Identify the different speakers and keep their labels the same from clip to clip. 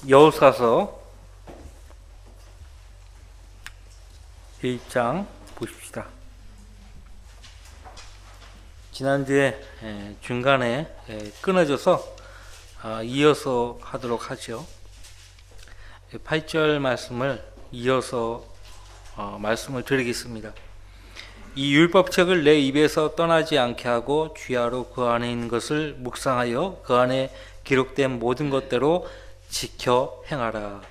Speaker 1: 여호수아서 1장 보십시다. 지난주에 중간에 끊어져서 이어서 하도록 하죠. 8절 말씀을 이어서 말씀을 드리겠습니다. 이 율법책을 내 입에서 떠나지 않게 하고 주야로 그 안에 있는 것을 묵상하여 그 안에 기록된 모든 것대로 지켜 행하라.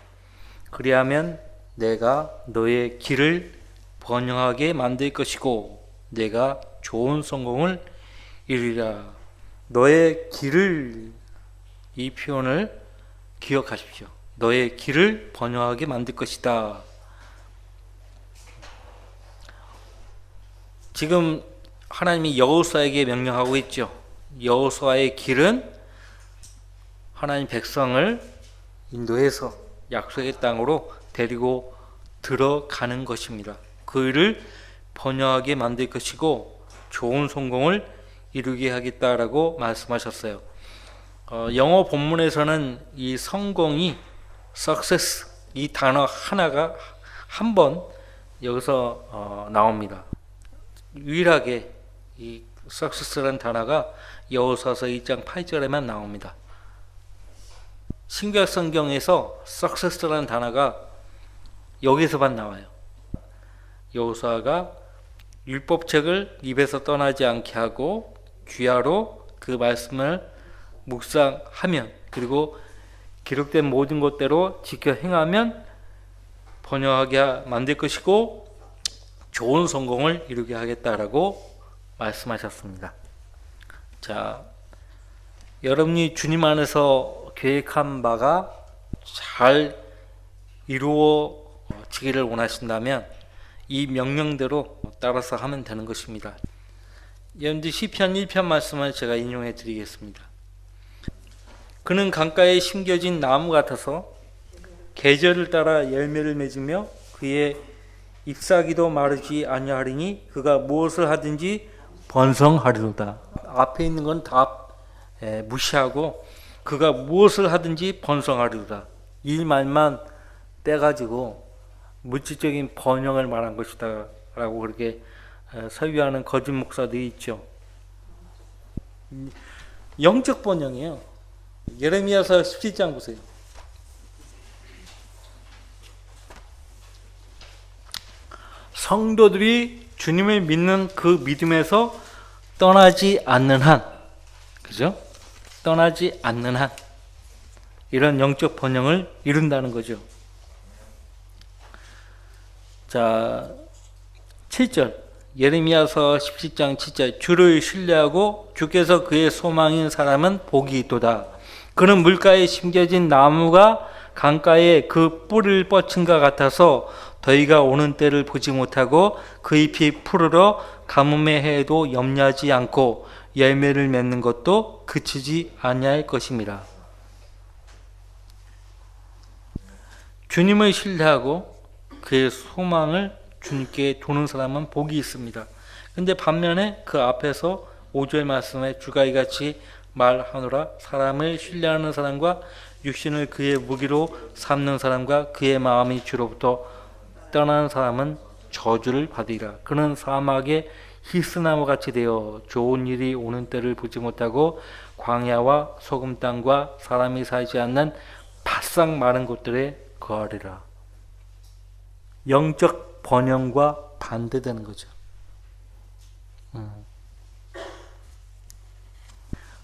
Speaker 1: 그리하면 내가 너의 길을 번영하게 만들 것이고 내가 좋은 성공을 이루리라. 너의 길을, 이 표현을 기억하십시오. 너의 길을 번영하게 만들 것이다. 지금 하나님이 여호수아에게 명령하고 있죠. 여호수아의 길은 하나님 백성을 인도해서 약속의 땅으로 데리고 들어가는 것입니다. 그 일을 번영하게 만들 것이고 좋은 성공을 이루게 하겠다라고 말씀하셨어요. 영어 본문에서는 이 성공이 success, 이 단어 하나가 한 번 여기서 나옵니다. 유일하게 이 success라는 단어가 여호수아서 2장 8절에만 나옵니다. 신구약 성경에서 success라는 단어가 여기서만 나와요. 여호수아가 율법책을 입에서 떠나지 않게 하고 주야로 그 말씀을 묵상하면, 그리고 기록된 모든 것대로 지켜 행하면 번영하게 만들 것이고 좋은 성공을 이루게 하겠다라고 말씀하셨습니다. 자, 여러분이 주님 안에서 계획한 바가 잘 이루어지기를 원하신다면 이 명령대로 따라서 하면 되는 것입니다. 여러분들 시편 1편 말씀을 제가 인용해 드리겠습니다. 그는 강가에 심겨진 나무 같아서 계절을 따라 열매를 맺으며 그의 잎사귀도 마르지 아니하리니 그가 무엇을 하든지 번성하리로다. 앞에 있는 건 다 무시하고 그가 무엇을 하든지 번성하리로다. 이 말만 빼가지고 물질적인 번영을 말한 것이다 라고 그렇게 설교하는 거짓 목사들이 있죠. 영적 번영이에요. 예레미야서 17장 보세요. 성도들이 주님을 믿는 그 믿음에서 떠나지 않는 한, 그죠? 떠나지 않는 한, 이런 영적 번영을 이룬다는 거죠. 자, 7절, 예레미야서 17장 7절, 주를 신뢰하고 주께서 그의 소망인 사람은 복이 있도다. 그는 물가에 심겨진 나무가 강가에 그 뿌리를 뻗친것 같아서 더위가 오는 때를 보지 못하고 그 잎이 푸르러 가뭄의 해에도 염려하지 않고 열매를 맺는 것도 그치지 아니할 것입니다. 주님을 신뢰하고 그의 소망을 주님께 두는 사람은 복이 있습니다. 근데 반면에 그 앞에서 5절 말씀에 주가 이같이 말하노라. 사람을 신뢰하는 사람과 육신을 그의 무기로 삼는 사람과 그의 마음이 주로부터 떠나는 사람은 저주를 받으리라. 그는 사막의 히스나무 같이 되어 좋은 일이 오는 때를 보지 못하고 광야와 소금 땅과 사람이 살지 않는 바싹 마른 곳들에 거하리라. 영적 번영과 반대되는 거죠.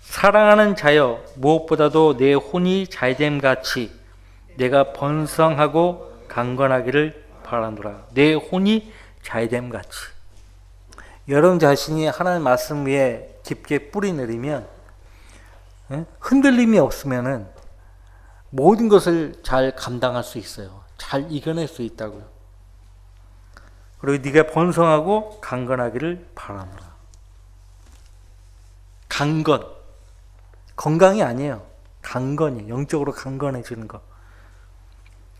Speaker 1: 사랑하는 자여, 무엇보다도 내 혼이 잘됨 같이 내가 번성하고 강건하기를 바라노라. 내 혼이 잘됨 같이. 여러분 자신이 하나님 말씀 위에 깊게 뿌리 내리면, 흔들림이 없으면은 모든 것을 잘 감당할 수 있어요. 잘 이겨낼 수 있다고요. 그리고 네가 번성하고 강건하기를 바라노라. 강건, 건강이 아니에요. 강건이에요. 영적으로 강건해지는 거.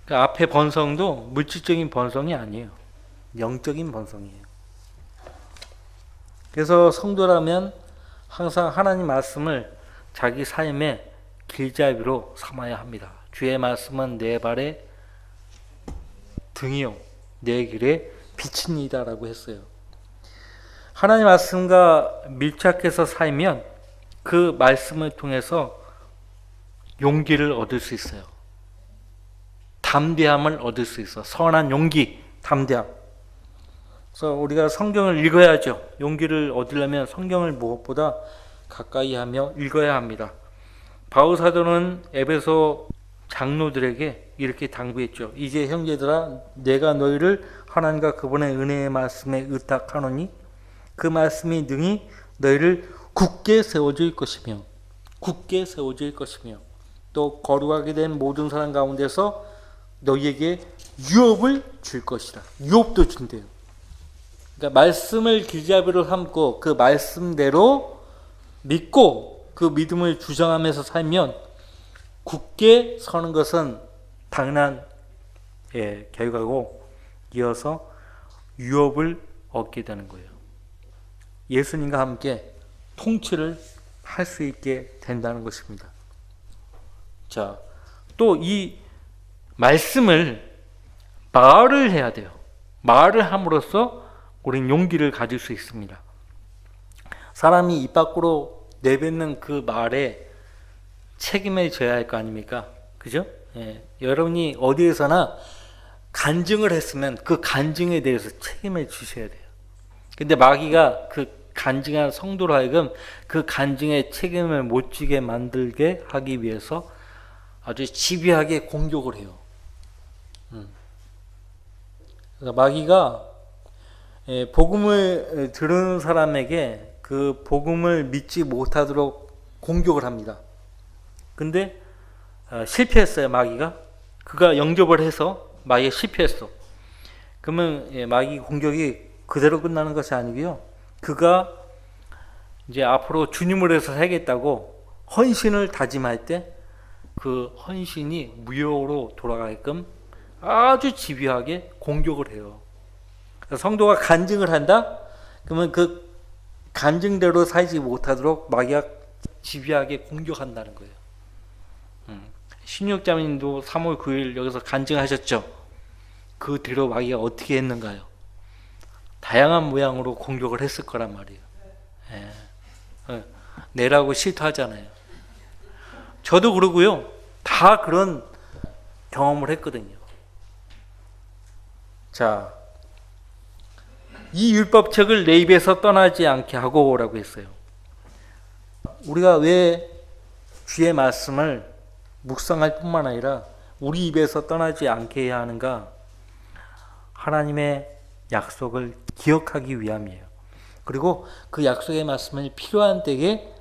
Speaker 1: 그 앞에 번성도 물질적인 번성이 아니에요. 영적인 번성이에요. 그래서 성도라면 항상 하나님 말씀을 자기 삶의 길잡이로 삼아야 합니다. 주의 말씀은 내 발의 등이요 내 길의 빛이니다라고 했어요. 하나님 말씀과 밀착해서 살면 그 말씀을 통해서 용기를 얻을 수 있어요. 담대함을 얻을 수 있어. 선한 용기, 담대함. 그래서 우리가 성경을 읽어야죠. 용기를 얻으려면 성경을 무엇보다 가까이 하며 읽어야 합니다. 바울 사도는 에베소 장로들에게 이렇게 당부했죠. 이제 형제들아 내가 너희를 하나님과 그분의 은혜의 말씀에 의탁하노니 그 말씀이 능히 너희를 굳게 세워줄 것이며 또 거룩하게 된 모든 사람 가운데서 너희에게 유업을 줄 것이다. 유업도 준대요. 그러니까 말씀을 길잡이로 삼고 그 말씀대로 믿고 그 믿음을 주장하면서 살면 굳게 서는 것은 당연한 결과고 이어서 유업을 얻게 되는 거예요. 예수님과 함께 통치를 할 수 있게 된다는 것입니다. 자, 또 이 말씀을 말을 해야 돼요. 말을 함으로써 우리는 용기를 가질 수 있습니다. 사람이 입 밖으로 내뱉는 그 말에 책임을 져야 할 거 아닙니까? 그죠? 여러분이 어디에서나 간증을 했으면 그 간증에 대해서 책임을 지셔야 돼요. 근데 마귀가 그 간증한 성도로 하여금 그 간증에 책임을 못 지게 만들게 하기 위해서 아주 집요하게 공격을 해요. 그러니까 마귀가 복음을 들은 사람에게 그 복음을 믿지 못하도록 공격을 합니다. 근데 실패했어요. 마귀가. 그가 영접을 해서 마귀가 실패했어. 그러면 마귀 공격이 그대로 끝나는 것이 아니고요. 그가 이제 앞으로 주님을 위해서 살겠다고 헌신을 다짐할 때 그 헌신이 무효로 돌아가게끔 아주 집요하게 공격을 해요. 성도가 간증을 한다? 그러면 그 간증대로 살지 못하도록 마귀가 집요하게 공격한다는 거예요. 신육자매님도 3월 9일 여기서 간증하셨죠? 그 뒤로 마귀가 어떻게 했는가요? 다양한 모양으로 공격을 했을 거란 말이에요. 내라고 실토하잖아요. 저도 그러고요. 다 그런 경험을 했거든요. 자, 이 율법책을 내 입에서 떠나지 않게 하고 라고 했어요. 우리가 왜 주의 말씀을 묵상할 뿐만 아니라 우리 입에서 떠나지 않게 해야 하는가? 하나님의 약속을 기억하기 위함이에요. 그리고 그 약속의 말씀을 필요한 때에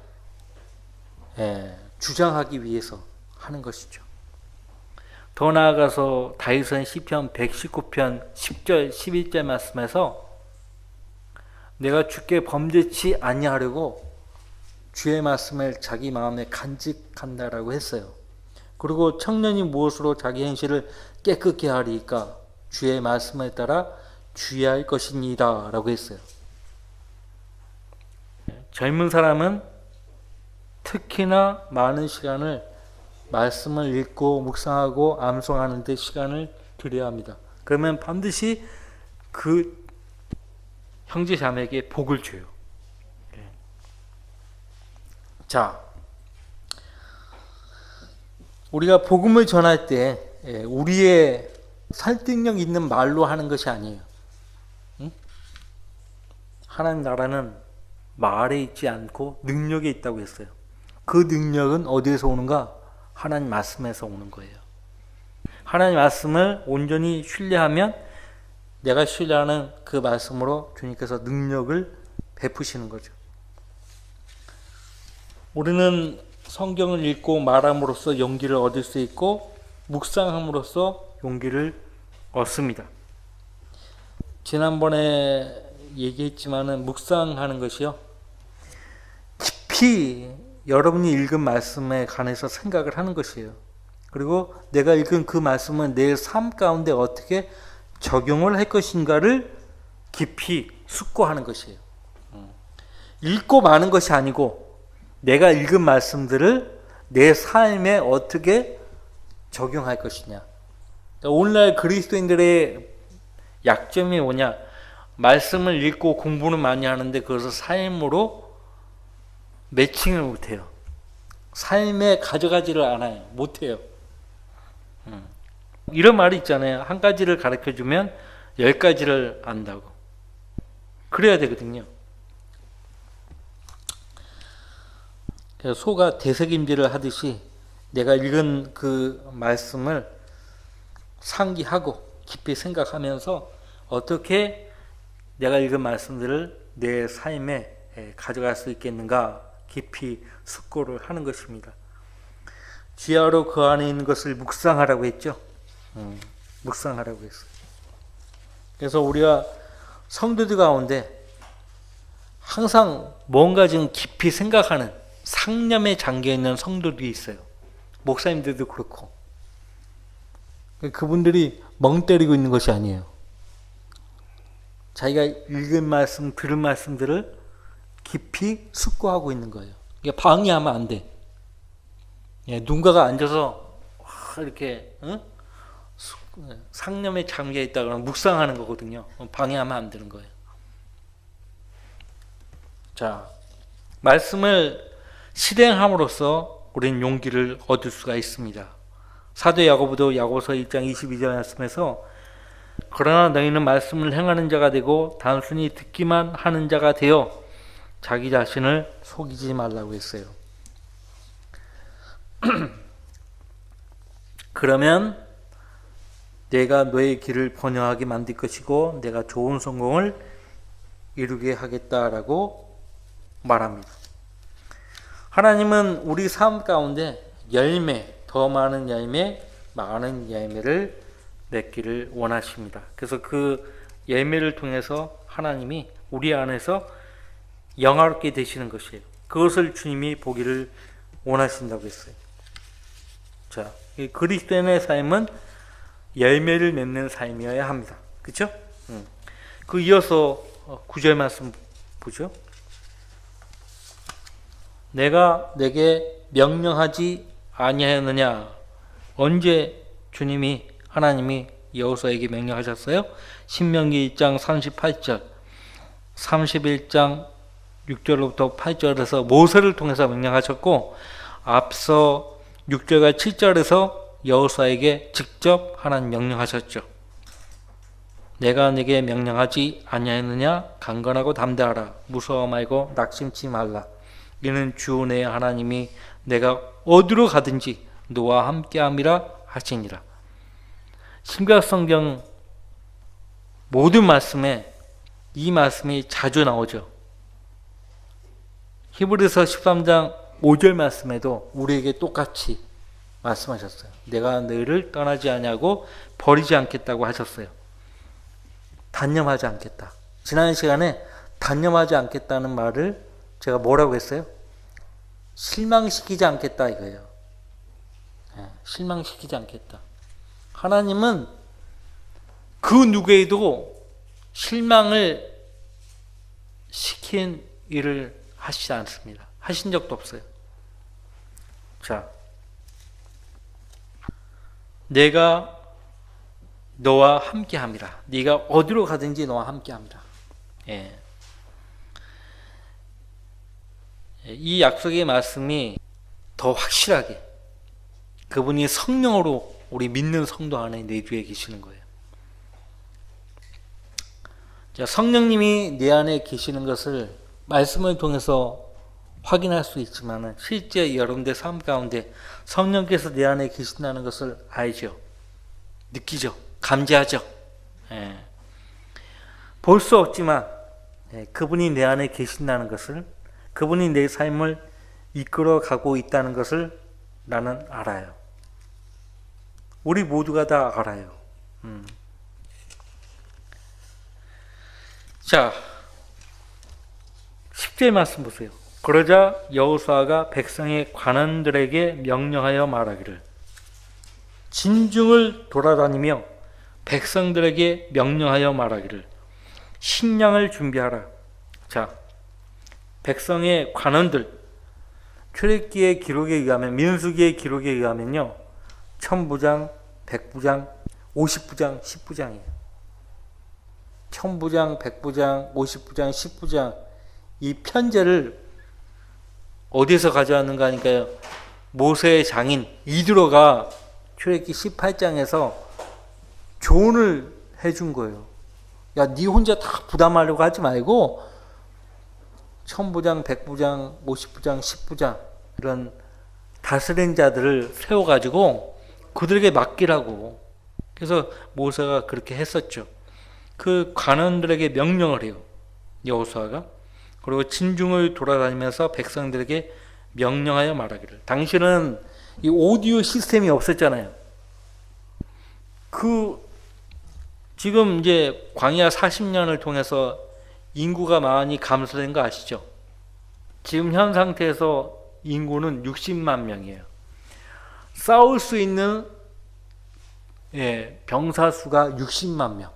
Speaker 1: 주장하기 위해서 하는 것이죠. 더 나아가서 다윗은 시편 119편 10절 11절 말씀에서 내가 주께 범죄치 아니하려고 주의 말씀을 자기 마음에 간직한다라고 했어요. 그리고 청년이 무엇으로 자기 행실을 깨끗게 하리까? 주의 말씀을 따라 주의할 것입니다 라고 했어요. 젊은 사람은 특히나 많은 시간을 말씀을 읽고 묵상하고 암송하는 데 시간을 들여야 합니다. 그러면 반드시 그 형제 자매에게 복을 줘요. 자, 우리가 복음을 전할 때 우리의 설득력 있는 말로 하는 것이 아니에요. 하나님 나라는 말에 있지 않고 능력에 있다고 했어요. 그 능력은 어디에서 오는가? 하나님 말씀에서 오는 거예요. 하나님 말씀을 온전히 신뢰하면 내가 신뢰하는 그 말씀으로 주님께서 능력을 베푸시는 거죠. 우리는 성경을 읽고 말함으로써 용기를 얻을 수 있고 묵상함으로써 용기를 얻습니다. 지난번에 얘기했지만은 묵상하는 것이요. 깊이 여러분이 읽은 말씀에 관해서 생각을 하는 것이에요. 그리고 내가 읽은 그 말씀은 내 삶 가운데 어떻게 적용을 할 것인가를 깊이 숙고하는 것이에요. 읽고 마는 것이 아니고 내가 읽은 말씀들을 내 삶에 어떻게 적용할 것이냐. 그러니까 오늘날 그리스도인들의 약점이 뭐냐? 말씀을 읽고 공부는 많이 하는데 그것을 삶으로 매칭을 못해요. 삶에 가져가지를 않아요. 못해요. 이런 말이 있잖아요. 한 가지를 가르쳐주면 10가지를 안다고. 그래야 되거든요. 소가 되새김질을 하듯이 내가 읽은 그 말씀을 상기하고 깊이 생각하면서 어떻게 내가 읽은 말씀들을 내 삶에 가져갈 수 있겠는가 깊이 숙고를 하는 것입니다. 지하로 그 안에 있는 것을 묵상하라고 했죠. 묵상하라고 했어요. 그래서 우리가 성도들 가운데 항상 뭔가 좀 깊이 생각하는 상념에 잠겨있는 성도들이 있어요. 목사님들도 그렇고. 그분들이 멍 때리고 있는 것이 아니에요. 자기가 읽은 말씀, 들은 말씀들을 깊이 숙고하고 있는 거예요. 이게 방해하면 안 돼. 누군가가 앉아서 이렇게 상념에 잠겨 있다 그러면 묵상하는 거거든요. 방해하면 안 되는 거예요. 자, 말씀을 실행함으로써 우리는 용기를 얻을 수가 있습니다. 사도 야고보도 야고보서 1장 22절 말씀에서 그러나 너희는 말씀을 행하는 자가 되고 단순히 듣기만 하는 자가 되어 자기 자신을 속이지 말라고 했어요. 그러면 내가 너의 길을 번영하게 만들 것이고 내가 좋은 성공을 이루게 하겠다라고 말합니다. 하나님은 우리 삶 가운데 열매, 더 많은 열매, 많은 열매를 맺기를 원하십니다. 그래서 그 열매를 통해서 하나님이 우리 안에서 영화롭게 되시는 것이에요. 그것을 주님이 보기를 원하신다고 했어요. 자, 이 그리스도인의 삶은 열매를 맺는 삶이어야 합니다. 그렇죠? 그 이어서 9절 말씀 보죠. 내가 내게 명령하지 아니하였느냐? 언제 주님이 하나님이 여호수아에게 명령하셨어요? 신명기 1장 38절 31장 6절부터 8절에서 모세를 통해서 명령하셨고 앞서 6절과 7절에서 여호수아에게 직접 하나님 명령하셨죠. 내가 네게 명령하지 아니하였느냐? 강건하고 담대하라. 무서워 말고 낙심치 말라. 이는 주 내 하나님이 내가 어디로 가든지 너와 함께함이라 하시니라. 신약성경 모든 말씀에 이 말씀이 자주 나오죠. 히브리서 13장 5절 말씀에도 우리에게 똑같이 말씀하셨어요. 내가 너희를 떠나지 아니하고 버리지 않겠다고 하셨어요. 단념하지 않겠다. 지난 시간에 단념하지 않겠다는 말을 제가 뭐라고 했어요? 실망시키지 않겠다 이거예요. 실망시키지 않겠다. 하나님은 그 누구에도 실망을 시킨 일을 하시지 않습니다. 하신 적도 없어요. 자, 내가 너와 함께함이라. 네가 어디로 가든지 너와 함께함이라. 이 약속의 말씀이 더 확실하게 그분이 성령으로 우리 믿는 성도 안에 내주에 계시는 거예요. 자, 성령님이 내 안에 계시는 것을 말씀을 통해서 확인할 수 있지만 실제 여러분들 삶 가운데 성령께서 내 안에 계신다는 것을 알죠. 느끼죠. 감지하죠. 볼 수 없지만 그분이 내 안에 계신다는 것을, 그분이 내 삶을 이끌어 가고 있다는 것을 나는 알아요. 우리 모두가 다 알아요. 자, 10절 말씀 보세요. 그러자 여호수아가 백성의 관원들에게 명령하여 말하기를, 진중을 돌아다니며 백성들에게 명령하여 말하기를, 식량을 준비하라. 자, 백성의 관원들, 출애굽기의 기록에 의하면, 민수기의 기록에 의하면요, 천부장, 백부장, 50부장, 10부장이에요. 천부장, 백부장, 50부장, 10부장 이 편제를 어디서 가져왔는가 하니까요. 모세의 장인 이드로가 출애굽기 18장에서 조언을 해준 거예요. 야, 네 혼자 다 부담하려고 하지 말고 천부장, 백부장, 50부장, 10부장 이런 다스린 자들을 세워가지고 그들에게 맡기라고. 그래서 모세가 그렇게 했었죠. 그 관원들에게 명령을 해요. 여호수아가. 그리고 진중을 돌아다니면서 백성들에게 명령하여 말하기를. 당시는 이 오디오 시스템이 없었잖아요. 지금 이제 광야 40년을 통해서 인구가 많이 감소된 거 아시죠? 지금 현 상태에서 인구는 60만 명이에요. 싸울 수 있는 병사 수가 60만 명.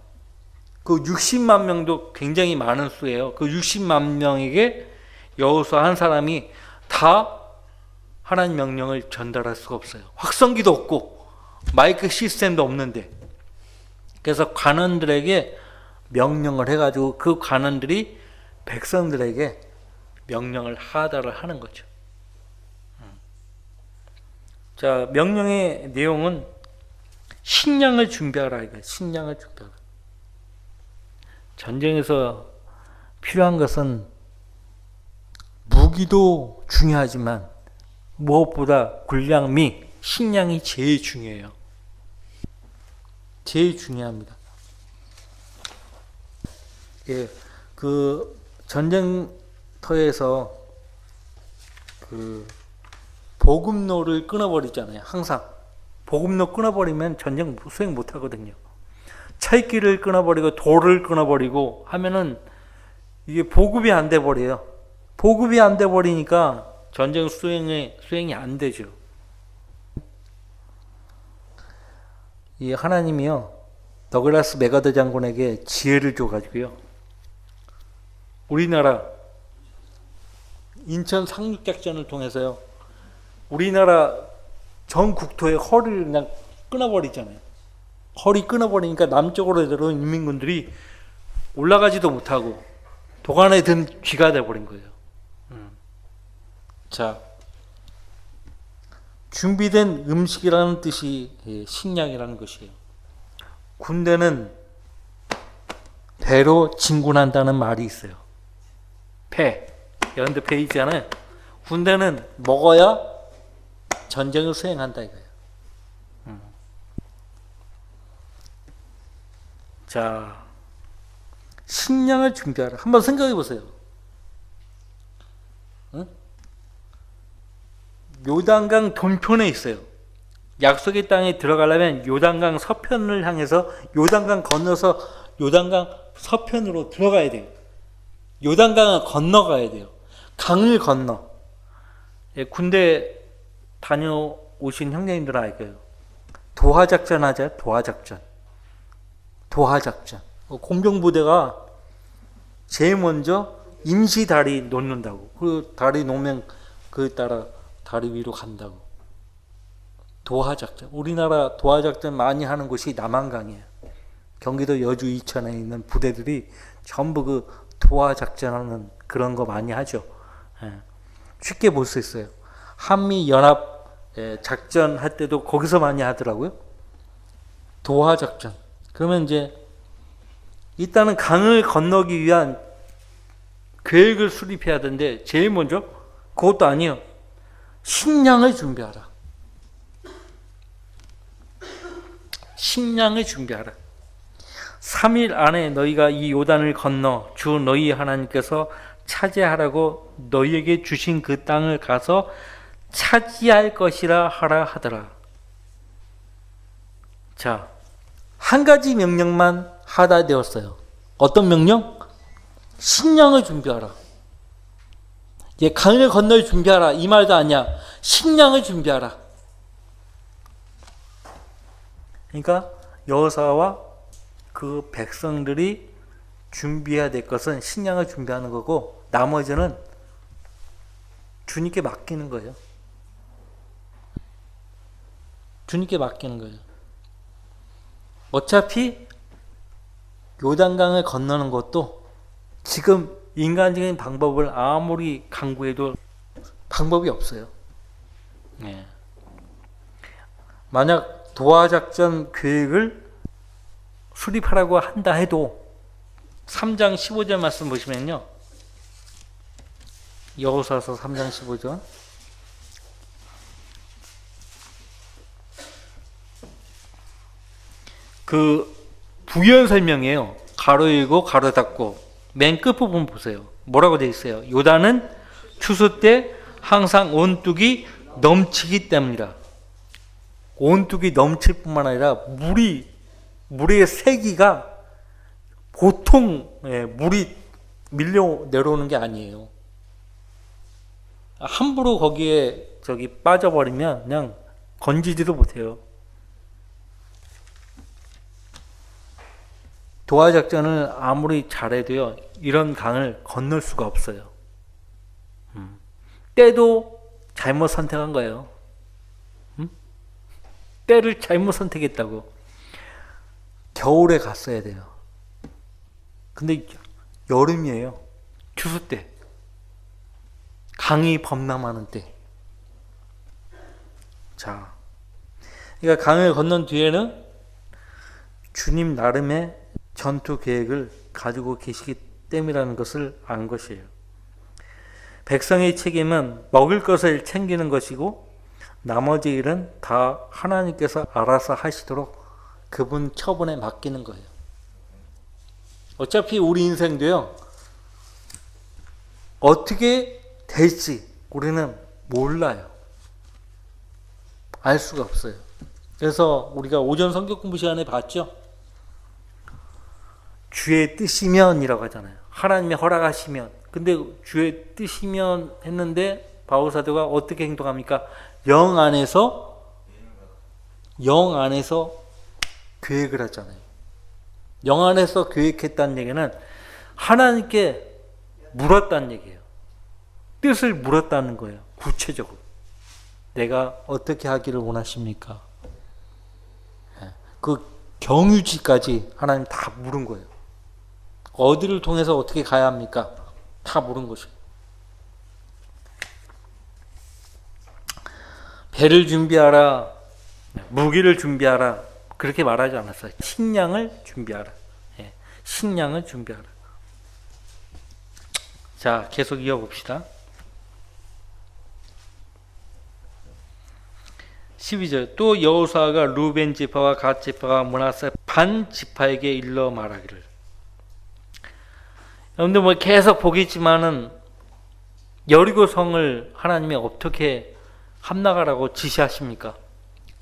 Speaker 1: 그 60만 명도 굉장히 많은 수예요. 그 60만 명에게 여호수아 한 사람이 다 하나님 명령을 전달할 수가 없어요. 확성기도 없고 마이크 시스템도 없는데. 그래서 관원들에게 명령을 해가지고 그 관원들이 백성들에게 명령을 하다를 하는 거죠. 자, 명령의 내용은 식량을 준비하라 이거예요. 식량을 준비하라. 전쟁에서 필요한 것은 무기도 중요하지만 무엇보다 군량 및 식량이 제일 중요해요. 제일 중요합니다. 예, 그 전쟁터에서 그 보급로를 끊어버리잖아요. 항상 보급로 끊어버리면 전쟁 수행 못하거든요. 철길을 끊어버리고 돌을 끊어버리고 하면은 이게 보급이 안 돼 버려요. 보급이 안 돼 버리니까 전쟁 수행이 안 되죠. 이 하나님이요 더글라스 맥아더 장군에게 지혜를 줘가지고요 우리나라 인천 상륙작전을 통해서요 우리나라 전 국토의 허리를 그냥 끊어버리잖아요. 허리 끊어버리니까 남쪽으로 들어온 인민군들이 올라가지도 못하고 도간에 든 쥐가 돼버린 거예요. 자, 준비된 음식이라는 뜻이 식량이라는 것이에요. 군대는 배로 진군한다는 말이 있어요. 배, 여러분들 배 있잖아요. 군대는 먹어야 전쟁을 수행한다 이거예요. 자, 식량을 준비하라. 한번 생각해 보세요. 응? 요단강 동편에 있어요. 약속의 땅에 들어가려면 요단강 서편을 향해서 요단강 건너서 요단강 서편으로 들어가야 돼요. 요단강을 건너가야 돼요. 강을 건너. 군대 다녀오신 형제님들은 알 거예요. 도하작전 하자. 도하작전. 공병부대가 제일 먼저 임시 다리 놓는다고. 그 다리 놓으면 그 따라 다리 위로 간다고. 도하작전. 우리나라 도하작전 많이 하는 곳이 남한강이에요. 경기도 여주 이천에 있는 부대들이 전부 그 도하작전하는 그런 거 많이 하죠. 쉽게 볼 수 있어요. 한미연합 작전 할 때도 거기서 많이 하더라고요. 도하작전. 그러면 이제 일단은 강을 건너기 위한 계획을 수립해야 되는데 제일 먼저 그것도 아니에요. 식량을 준비하라. 식량을 준비하라. 3일 안에 너희가 이 요단을 건너 주 너희 하나님께서 차지하라고 너희에게 주신 그 땅을 가서 차지할 것이라 하라 하더라. 자, 한 가지 명령만 하다 되었어요. 어떤 명령? 식량을 준비하라. 이제 강을 건널 준비하라 이 말도 아니야. 식량을 준비하라. 그러니까 여호수아와 그 백성들이 준비해야 될 것은 식량을 준비하는 거고 나머지는 주님께 맡기는 거예요. 주님께 맡기는 거예요. 어차피 요단강을 건너는 것도 지금 인간적인 방법을 아무리 강구해도 방법이 없어요. 네. 만약 도하작전 계획을 수립하라고 한다 해도 3장 15절 말씀 보시면요. 여호수아서 3장 15절. 그 부연 설명이에요. 가로 열고 가로 닫고 맨 끝부분 보세요. 뭐라고 되어 있어요? 요단은 추수 때 항상 온뚝이 넘치기 때문이라. 온뚝이 넘칠 뿐만 아니라 물의 세기가 보통 물이 밀려 내려오는 게 아니에요. 함부로 거기에 빠져버리면 그냥 건지지도 못해요. 도하작전을 아무리 잘해도요, 이런 강을 건널 수가 없어요. 때도 잘못 선택한 거예요. 때를 잘못 선택했다고. 겨울에 갔어야 돼요. 근데 여름이에요. 추수 때. 강이 범람하는 때. 자, 그러니까 강을 건넌 뒤에는 주님 나름의 전투 계획을 가지고 계시기 때문이라는 것을 안 것이에요. 백성의 책임은 먹을 것을 챙기는 것이고 나머지 일은 다 하나님께서 알아서 하시도록 그분 처분에 맡기는 거예요. 어차피 우리 인생도요, 어떻게 될지 우리는 몰라요. 알 수가 없어요. 그래서 우리가 오전 성경 공부 시간에 봤죠? 주의 뜻이면이라고 하잖아요. 하나님이 허락하시면. 근데 주의 뜻이면 했는데 바울 사도가 어떻게 행동합니까? 영 안에서 계획을 하잖아요. 영 안에서 계획했다는 얘기는 하나님께 물었다는 얘기예요. 뜻을 물었다는 거예요. 구체적으로. 내가 어떻게 하기를 원하십니까? 그 경유지까지 하나님 다 물은 거예요. 어디를 통해서 어떻게 가야 합니까? 다 물은 것이에요. 배를 준비하라, 무기를 준비하라, 그렇게 말하지 않았어요. 식량을 준비하라. 식량을 준비하라. 자, 계속 이어봅시다. 12절. 또 여호수아가 루벤 지파와 갓 지파와 므낫세 반 지파에게 일러 말하기를. 여러분들 계속 보겠지만은 여리고 성을 하나님이 어떻게 함락하라고 지시하십니까?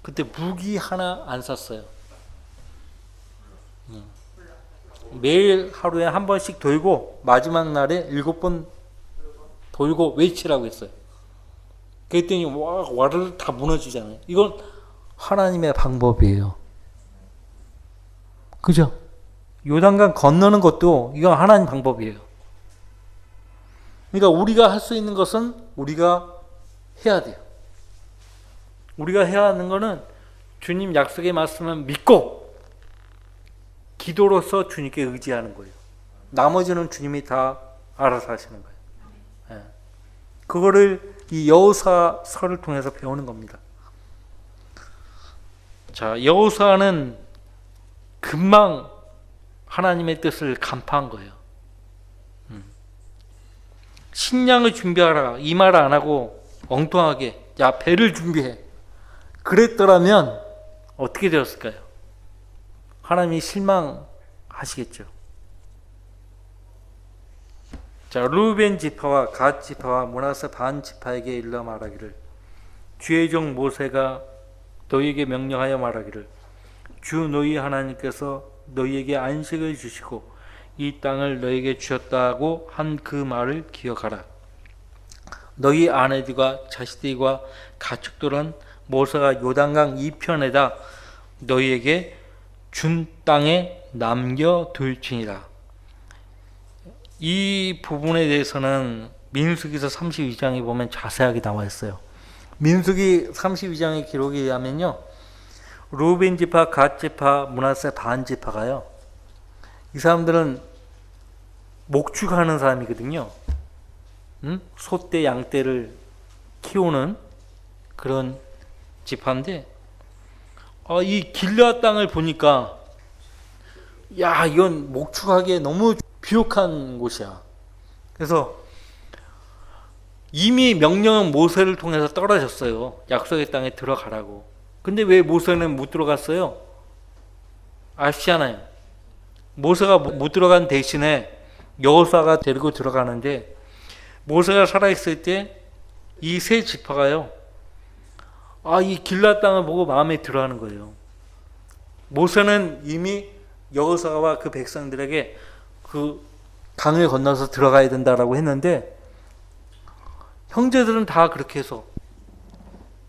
Speaker 1: 그때 무기 하나 안 샀어요. 매일 하루에 한 번씩 돌고 마지막 날에 7번 돌고 외치라고 했어요. 그랬더니 와르르 다 무너지잖아요. 이건 하나님의 방법이에요. 그죠? 요단강 건너는 것도 이건 하나님 방법이에요. 그러니까 우리가 할 수 있는 것은 우리가 해야 돼요. 우리가 해야 하는 것은 주님 약속의 말씀을 믿고 기도로서 주님께 의지하는 거예요. 나머지는 주님이 다 알아서 하시는 거예요. 그거를 이 여호수아서를 통해서 배우는 겁니다. 자, 여호수아는 금방 하나님의 뜻을 간파한 거예요. 식량을 준비하라 이 말 안 하고 엉뚱하게 야 배를 준비해 그랬더라면 어떻게 되었을까요? 하나님이 실망하시겠죠. 자, 루벤 지파와 갓 지파와 므낫세 반 지파에게 일러 말하기를 주의 종 모세가 너희에게 명령하여 말하기를 주 너희 하나님께서 너희에게 안식을 주시고 이 땅을 너희에게 주셨다고 한 그 말을 기억하라. 너희 아내들과 자식들과 가축들은 모세가 요단강 이편에다 너희에게 준 땅에 남겨둘지니라. 이 부분에 대해서는 민수기서 32장에 보면 자세하게 나와 있어요. 민수기 32장의 기록에 의하면요, 루벤 지파, 갓 지파, 므낫세 반 지파가요. 이 사람들은 목축하는 사람이거든요. 소떼, 양떼를 키우는 그런 지파인데, 이 길르앗 땅을 보니까 야, 이건 목축하기에 너무 비옥한 곳이야. 그래서 이미 명령은 모세를 통해서 떨어졌어요. 약속의 땅에 들어가라고. 근데 왜 모세는 못 들어갔어요? 아시잖아요. 모세가 못 들어간 대신에 여호수아가 데리고 들어가는데, 모세가 살아있을 때 이 세 지파가요, 이 길르앗 땅을 보고 마음에 들어하는 거예요. 모세는 이미 여호수아와 그 백성들에게 그 강을 건너서 들어가야 된다라고 했는데, 형제들은 다 그렇게 해서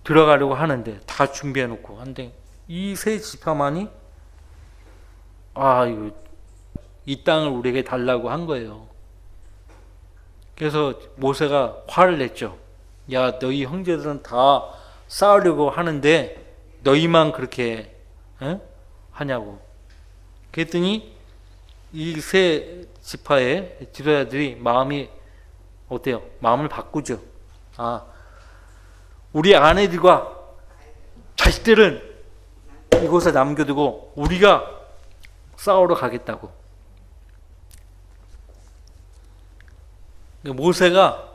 Speaker 1: 들어가려고 하는데, 다 준비해 놓고 한데, 이 세 지파만이 이 땅을 우리에게 달라고 한 거예요. 그래서 모세가 화를 냈죠. 야, 너희 형제들은 다 싸우려고 하는데 너희만 그렇게 하냐고. 그랬더니 이 세 지파의 지도자들이 마음이 어때요? 마음을 바꾸죠. 우리 아내들과 자식들은 이곳에 남겨두고 우리가 싸우러 가겠다고. 모세가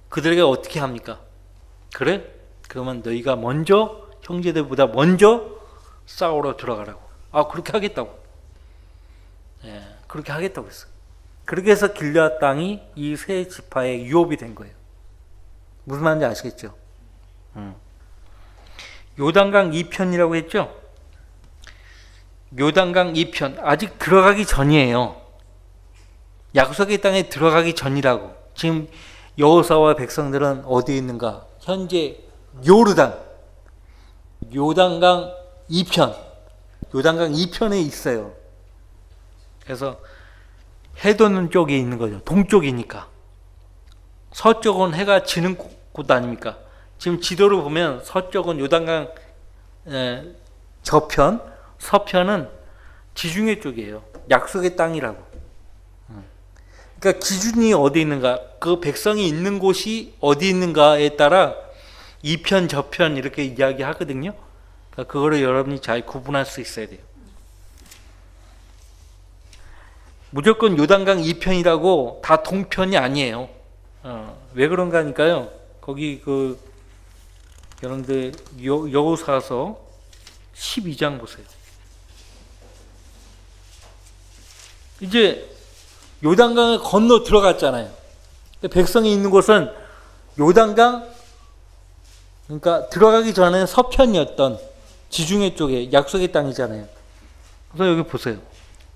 Speaker 1: 그들에게 어떻게 합니까? 그래? 그러면 너희가 먼저, 형제들보다 먼저 싸우러 들어가라고. 그렇게 하겠다고. 그렇게 하겠다고 했어요. 그렇게 해서 길르앗 땅이 이 세 지파의 유업이 된 거예요. 무슨 말인지 아시겠죠? 요단강 2편이라고 했죠? 요단강 2편, 아직 들어가기 전이에요. 약속의 땅에 들어가기 전이라고. 지금 여호수아와 백성들은 어디에 있는가? 현재 요단강 2편, 요단강 2편에 있어요. 그래서 해돋는 쪽에 있는 거죠. 동쪽이니까. 서쪽은 해가 지는 곳 아닙니까? 지금 지도를 보면 서쪽은 요단강 저편, 서편은 지중해 쪽이에요. 약속의 땅이라고. 그러니까 기준이 어디 있는가, 그 백성이 있는 곳이 어디 있는가에 따라 이편 저편 이렇게 이야기하거든요. 그러니까 그거를 여러분이 잘 구분할 수 있어야 돼요. 무조건 요단강 2편이라고 다 동편이 아니에요. 왜 그런가 하니까요. 거기 여러분들 여호수아서 12장 보세요. 이제 요단강을 건너 들어갔잖아요. 백성이 있는 곳은 요단강, 그러니까 들어가기 전에 서편이었던 지중해 쪽에 약속의 땅이잖아요. 그래서 여기 보세요.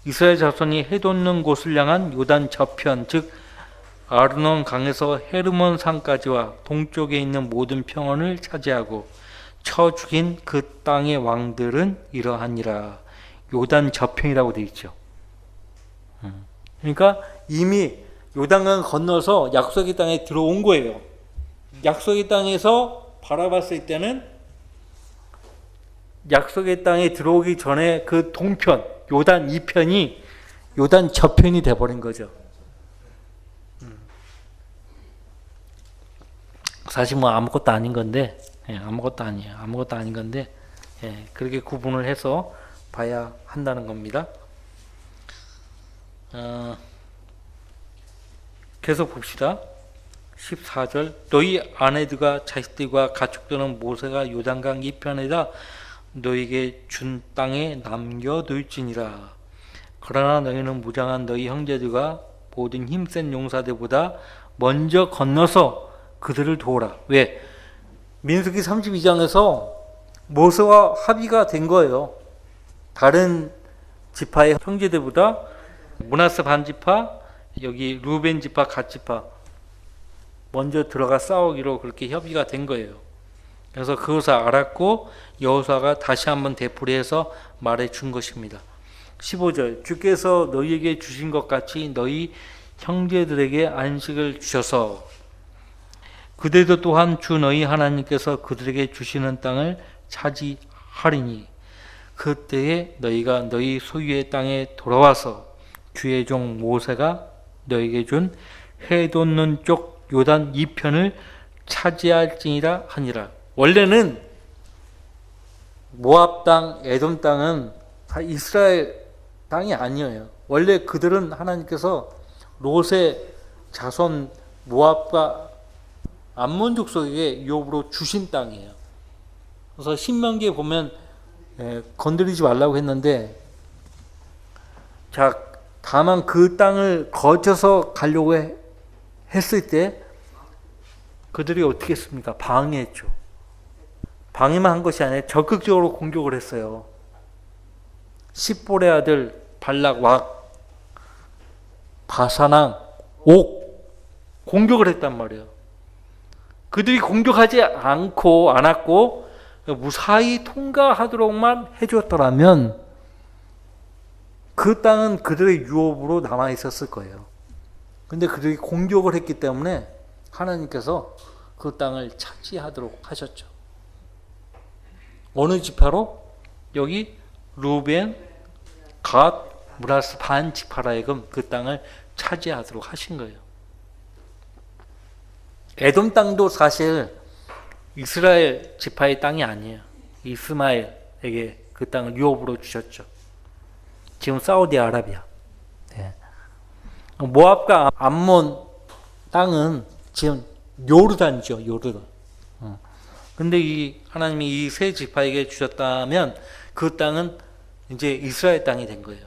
Speaker 1: 이스라엘 자손이 해돋는 곳을 향한 요단 저편, 즉 아르논 강에서 헤르몬 산까지와 동쪽에 있는 모든 평원을 차지하고 쳐 죽인 그 땅의 왕들은 이러하니라. 요단 저편이라고 되어 있죠. 그러니까 이미 요단강 건너서 약속의 땅에 들어온 거예요. 약속의 땅에서 바라봤을 때는 약속의 땅에 들어오기 전에 그 동편, 요단 2편이 요단 저편이 돼버린 거죠. 사실 아무것도 아닌 건데, 아무것도 아니에요. 아무것도 아닌 건데, 그렇게 구분을 해서 봐야 한다는 겁니다. 계속 봅시다. 14절, 너희 아내들과 자식들과 가축들은 모세가 요단강 2편에다 너희에게 준 땅에 남겨둘지니라. 그러나 너희는 무장한 너희 형제들과 모든 힘센 용사들보다 먼저 건너서 그들을 도우라. 왜? 민수기 32장에서 모세와 합의가 된 거예요. 다른 지파의 형제들보다 므낫세 반 지파, 여기 루벤 지파, 갓 지파 먼저 들어가 싸우기로 그렇게 협의가 된 거예요. 그래서 그것을 알았고 여호수아가 다시 한번 되풀이해서 말해 준 것입니다. 15절, 주께서 너희에게 주신 것 같이 너희 형제들에게 안식을 주셔서 그들도 또한 주 너희 하나님께서 그들에게 주시는 땅을 차지하리니 그때에 너희가 너희 소유의 땅에 돌아와서 주의 종 모세가 너에게 준 해돋는 쪽 요단 2편을 차지할지니라 하니라. 원래는 모압 땅, 에돔 땅은 다 이스라엘 땅이 아니에요. 원래 그들은 하나님께서 롯의 자손 모압과 암몬 족속에게 유업으로 주신 땅이에요. 그래서 신명기에 보면 건드리지 말라고 했는데, 자, 다만 그 땅을 거쳐서 가려고 했을 때 그들이 어떻게 했습니까? 방해했죠. 방해만 한 것이 아니라 적극적으로 공격을 했어요. 십볼의 아들 발락, 왁, 바사랑, 옥 공격을 했단 말이에요. 그들이 공격하지 않았고 무사히 통과하도록만 해줬더라면 그 땅은 그들의 유업으로 남아 있었을 거예요. 근데 그들이 공격을 했기 때문에 하나님께서 그 땅을 차지하도록 하셨죠. 어느 지파로? 여기 루벤, 갓, 므라스 반 지파라에금 그 땅을 차지하도록 하신 거예요. 에돔 땅도 사실 이스라엘 지파의 땅이 아니에요. 이스마엘에게 그 땅을 유업으로 주셨죠. 지금 사우디아라비아. 네. 모압과 암몬 땅은 지금 요르단이죠. 요르단. 근데 이 하나님이 이 세 지파에게 주셨다면 그 땅은 이제 이스라엘 땅이 된 거예요.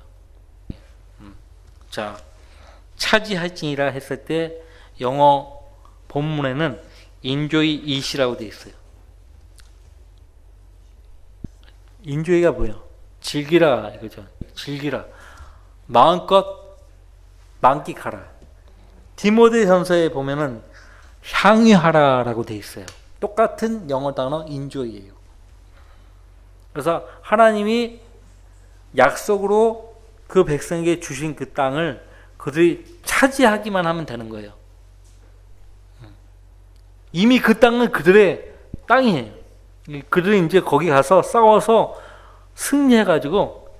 Speaker 1: 자, 차지할지니라 했을 때 영어 본문에는 enjoy it이라고 되어 있어요. enjoy가 뭐예요? 즐기라 이거죠. 즐기라. 마음껏 만끽하라. 디모데전서에 보면은 향유하라라고 되어 있어요. 똑같은 영어 단어 enjoy예요. 그래서 하나님이 약속으로 그 백성에게 주신 그 땅을 그들이 차지하기만 하면 되는 거예요. 이미 그 땅은 그들의 땅이에요. 그들이 이제 거기 가서 싸워서 승리해가지고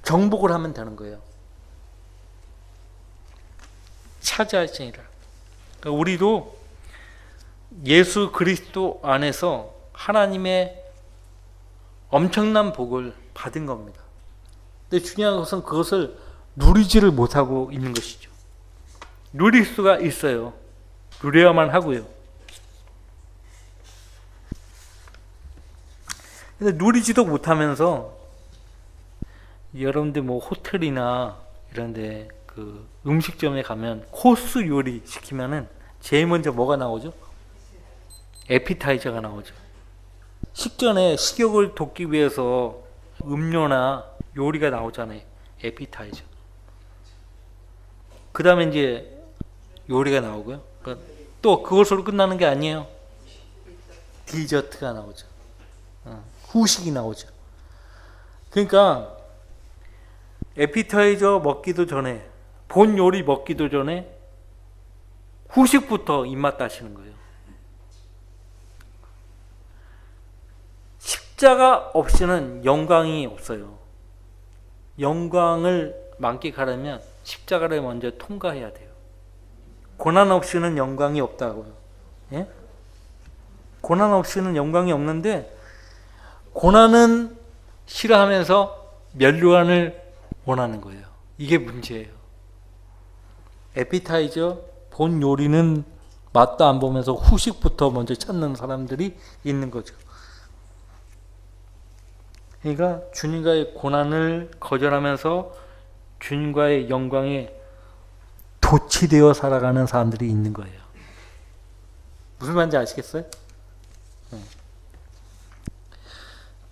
Speaker 1: 정복을 하면 되는 거예요. 차지할지니라. 그러니까 우리도 예수 그리스도 안에서 하나님의 엄청난 복을 받은 겁니다. 근데 중요한 것은 그것을 누리지를 못하고 있는 것이죠. 누릴 수가 있어요. 누려야만 하고요. 근데 누리지도 못하면서 여러분들 뭐 호텔이나 이런데 그 음식점에 가면 코스 요리 시키면은 제일 먼저 뭐가 나오죠? 에피타이저가 나오죠. 식전에 식욕을 돋기 위해서 음료나 요리가 나오잖아요. 에피타이저. 그 다음에 이제 요리가 나오고요. 그러니까 또 그것으로 끝나는 게 아니에요. 디저트가 나오죠. 후식이 나오죠. 그러니까 에피타이저 먹기도 전에, 본 요리 먹기도 전에 후식부터 입맛 다시는 거예요. 십자가 없이는 영광이 없어요. 영광을 만끽하려면 십자가를 먼저 통과해야 돼요. 고난 없이는 영광이 없다고요. 예? 고난 없이는 영광이 없는데 고난은 싫어하면서 면류관을 원하는 거예요. 이게 문제예요. 에피타이저, 본 요리는 맛도 안 보면서 후식부터 먼저 찾는 사람들이 있는 거죠. 그러니까 주님과의 고난을 거절하면서 주님과의 영광에 도취되어 살아가는 사람들이 있는 거예요. 무슨 말인지 아시겠어요?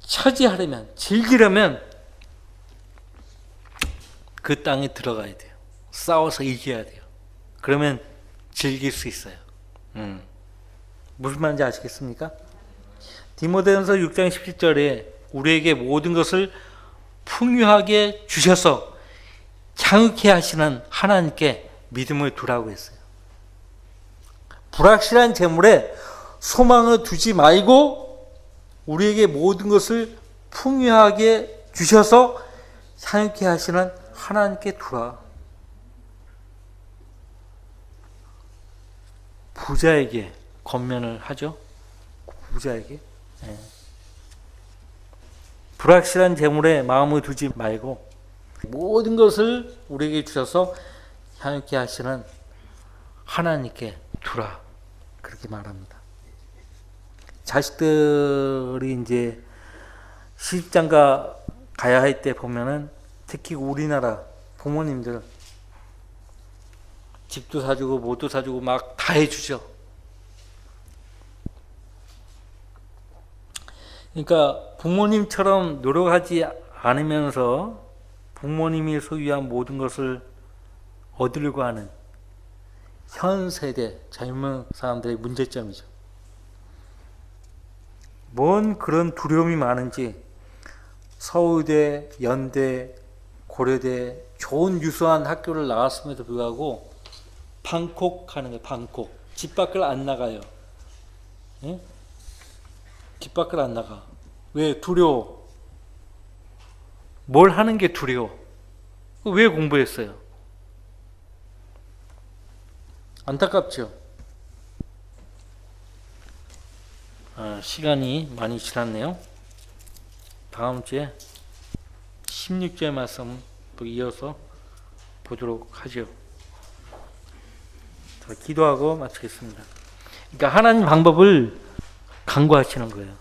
Speaker 1: 차지하려면, 즐기려면 그 땅에 들어가야 돼요. 싸워서 이겨야 돼요. 그러면 즐길 수 있어요. 무슨 말인지 아시겠습니까? 디모데전서 6장 17절에 우리에게 모든 것을 풍요하게 주셔서 향유케 하시는 하나님께 믿음을 두라고 했어요. 불확실한 재물에 소망을 두지 말고 우리에게 모든 것을 풍요하게 주셔서 향유케 하시는 하나님께 두라. 부자에게 권면을 하죠. 부자에게. 예. 불확실한 재물에 마음을 두지 말고 모든 것을 우리에게 주셔서 향유케 하시는 하나님께 두라. 그렇게 말합니다. 자식들이 이제 시집장가 가야 할 때 보면은 특히 우리나라 부모님들 집도 사주고 뭐도 사주고 막 다 해주죠. 그러니까 부모님처럼 노력하지 않으면서 부모님이 소유한 모든 것을 얻으려고 하는 현 세대 젊은 사람들의 문제점이죠. 뭔 그런 두려움이 많은지 서울대, 연대, 고려대 좋은 유수한 학교를 나왔음에도 불구하고 방콕하는 거예요. 방콕. 집 밖을 안 나가요. 예? 집 밖을 안 나가. 왜? 두려워. 뭘 하는 게 두려워. 왜 공부했어요? 안타깝죠. 시간이 많이 지났네요. 다음 주에 16절 말씀 또 이어서 보도록 하죠. 자, 기도하고 마치겠습니다. 그러니까 하나님 방법을 강구하시는 거예요.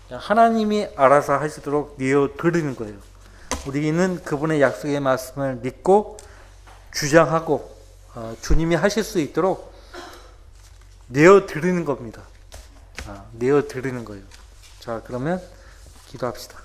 Speaker 1: 하나님이 알아서 하시도록 내어 드리는 거예요. 우리는 그분의 약속의 말씀을 믿고 주장하고 주님이 하실 수 있도록 내어 드리는 겁니다. 내어 드리는 거예요. 자, 그러면 기도합시다.